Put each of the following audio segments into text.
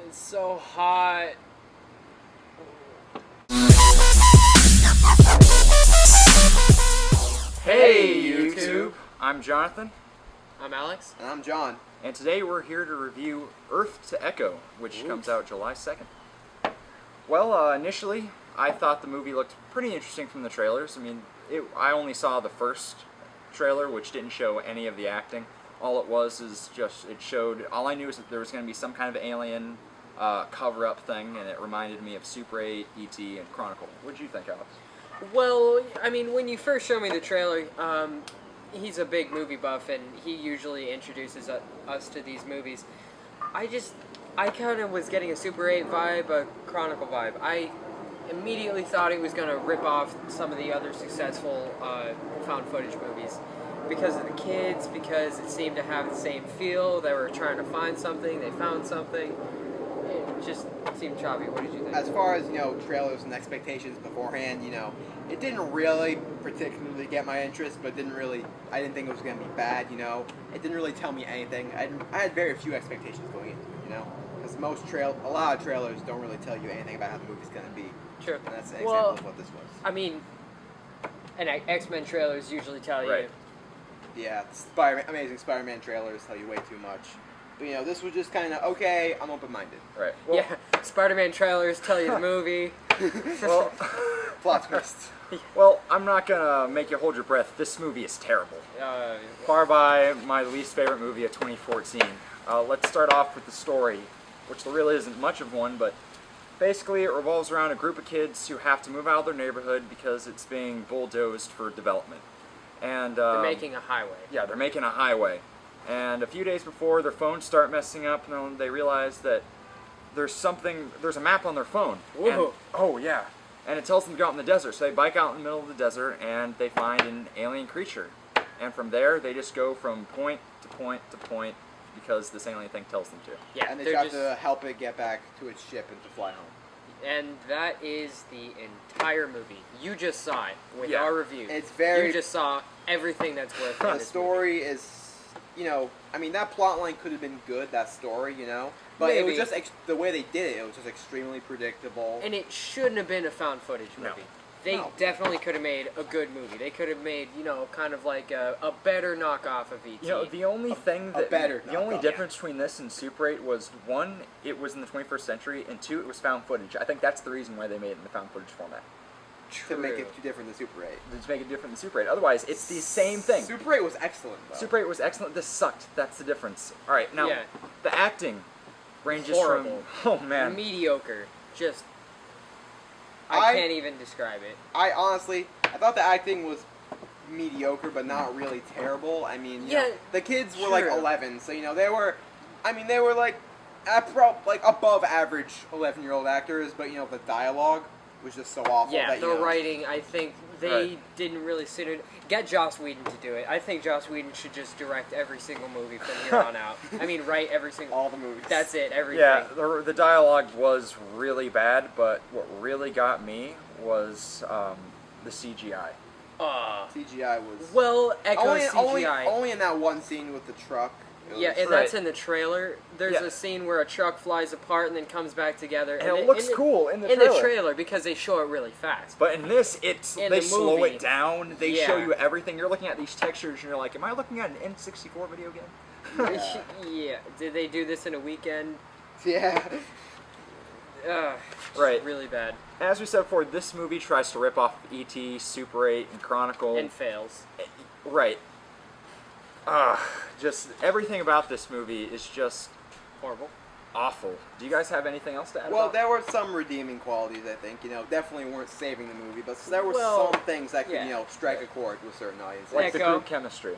It's so hot. Hey YouTube! I'm Jonathan, I'm Alex. And I'm John. and today we're here to review Earth to Echo, which comes out July 2nd. Well, initially, I thought the movie looked pretty interesting from the trailers. I mean, I only saw the first trailer, which didn't show any of the acting. All it was is just, all I knew is that there was going to be some kind of alien cover-up thing, and it reminded me of Super 8, E.T., and Chronicle. What did you think, Alex? Well, I mean, when you first showed me the trailer, he's a big movie buff, and he usually introduces us to these movies. I kind of was getting a Super 8 vibe, a Chronicle vibe. I immediately thought he was going to rip off some of the other successful found footage movies. Because of the kids, because it seemed to have the same feel. They were trying to find something, they found something. It just seemed choppy. What did you think? As far as, trailers and expectations beforehand, it didn't really particularly get my interest, but I didn't think it was going to be bad, It didn't really tell me anything. I had very few expectations going into it, Because a lot of trailers don't really tell you anything about how the movie's going to be. Sure. And that's an example of what this was. I mean, and X-Men trailers usually tell you. Right. Yeah, Amazing Spider-Man trailers tell you way too much. But, this was just kind of, okay, I'm open-minded. Right. Well, yeah, Spider-Man trailers tell you the movie. Well, Plot twist. well, I'm not gonna make you hold your breath. This movie is terrible. Far by my least favorite movie of 2014. Let's start off with the story, which there really isn't much of one, but basically it revolves around a group of kids who have to move out of their neighborhood because it's being bulldozed for development. And they're making a highway. Yeah, they're making a highway. And a few days before, their phones start messing up, and then they realize that there's a map on their phone. Whoa. Oh, yeah. And it tells them to go out in the desert. So they bike out in the middle of the desert, and they find an alien creature. And from there, they just go from point to point to point because this alien thing tells them to. Yeah, And they try to help it get back to its ship and to fly home. And that is the entire movie. You just saw it with Yeah. our review. It's very... You just saw everything that's worth it. The story is, that plot line could have been good, that story, But Maybe. it was just, the way they did it was just extremely predictable. And it shouldn't have been a found footage movie. No. They definitely could have made a good movie. They could have made, kind of like a better knockoff of E.T. The only better the only knockoff. difference between this and Super 8 was, one, it was in the 21st century, and two, it was found footage. I think that's the reason why they made it in the found footage format. True. To make it too different than Super 8. To make it different than Super 8. Otherwise, it's the same thing. Super 8 was excellent, though. Super 8 was excellent. This sucked. That's the difference. All right, now Yeah. the acting ranges Horrible. from man. Mediocre. Just... I can't even describe it. I thought the acting was mediocre, but not really terrible. I mean, the kids were like true. 11, so they were like above average 11-year-old actors, but the dialogue was just so awful. Yeah, that, the writing, I think they Right. didn't really sit in. Get Joss Whedon to do it. I think Joss Whedon should just direct every single movie from here on out. I mean, write every single... all the movies. That's it, everything. Yeah, the dialogue was really bad, but what really got me was the CGI. CGI was Well, Echo only CGI. only in that one scene with the truck. It Yeah, was- and that's in the trailer. There's Yeah. a scene where a truck flies apart and then comes back together. And it looks cool in the in trailer. the trailer because they show it really fast. But in this, In they the slow movie. it down. They show Yeah. you everything. You're looking at these textures, and you're like, "Am I looking at an N64 video game?" Yeah. Yeah. Did they do this in a weekend? yeah. Right. Really bad. As we said before, this movie tries to rip off E.T., Super 8, and Chronicle. And fails. Right. Just everything about this movie is just Horrible. awful. Do you guys have anything else to add? Well, about there were some redeeming qualities, I think. Definitely weren't saving the movie, but there were Well, some things that could, yeah. strike a chord with certain audiences. like the Echo. group chemistry?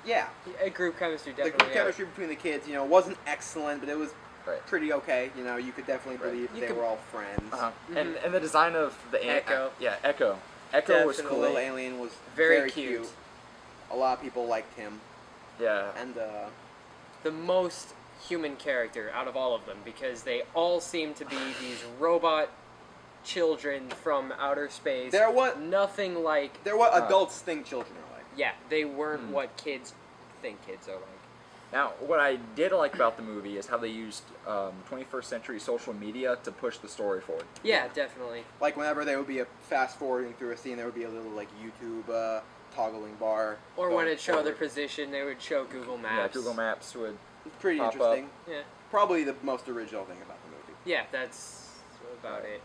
Yeah, A group chemistry the definitely. group chemistry between the kids, wasn't excellent, but it was Right. pretty okay. You could definitely Right. believe You they could- were all friends. Uh-huh. And the design of the Echo. Echo. Echo was The cool. little alien was Very very cute. cute. A lot of people liked him, Yeah. and The most human character out of all of them because they all seem to be these robot children from outer space. they're what Nothing like. adults think children are like. Yeah, they weren't what kids think kids are like. Now, what I did like about the movie is how they used 21st century social media to push the story forward. Yeah, definitely. Like whenever there would be a fast forwarding through a scene, there would be a little like YouTube toggling bar. Or when going it showed the forward. position, they would show Google Yeah, Maps. Google Maps would. It's pretty pop interesting. Yeah. Probably the most original thing about the movie. Yeah, that's about it.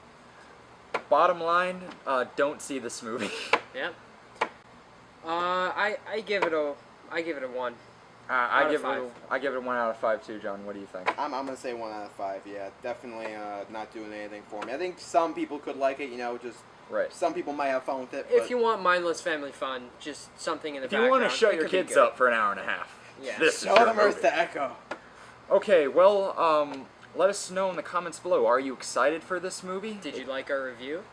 Bottom line, don't see this movie. Yep. I give it a 1. I Out of give it. 5. I give it a 1 out of 5 too, John. What do you think? I'm gonna say 1 out of 5. Yeah, definitely not doing anything for me. I think some people could like it. You know, just Right. some people might have fun with it. If but you want mindless family fun, just something in the If you background. want to shut it your could be kids good. up for an hour and a half, Yeah. this is show your them movie. Earth to Echo. Okay, well, let us know in the comments below. Are you excited for this movie? Did you like our review?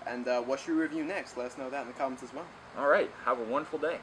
And what should we review next? Let us know that in the comments as well. All right. Have a wonderful day.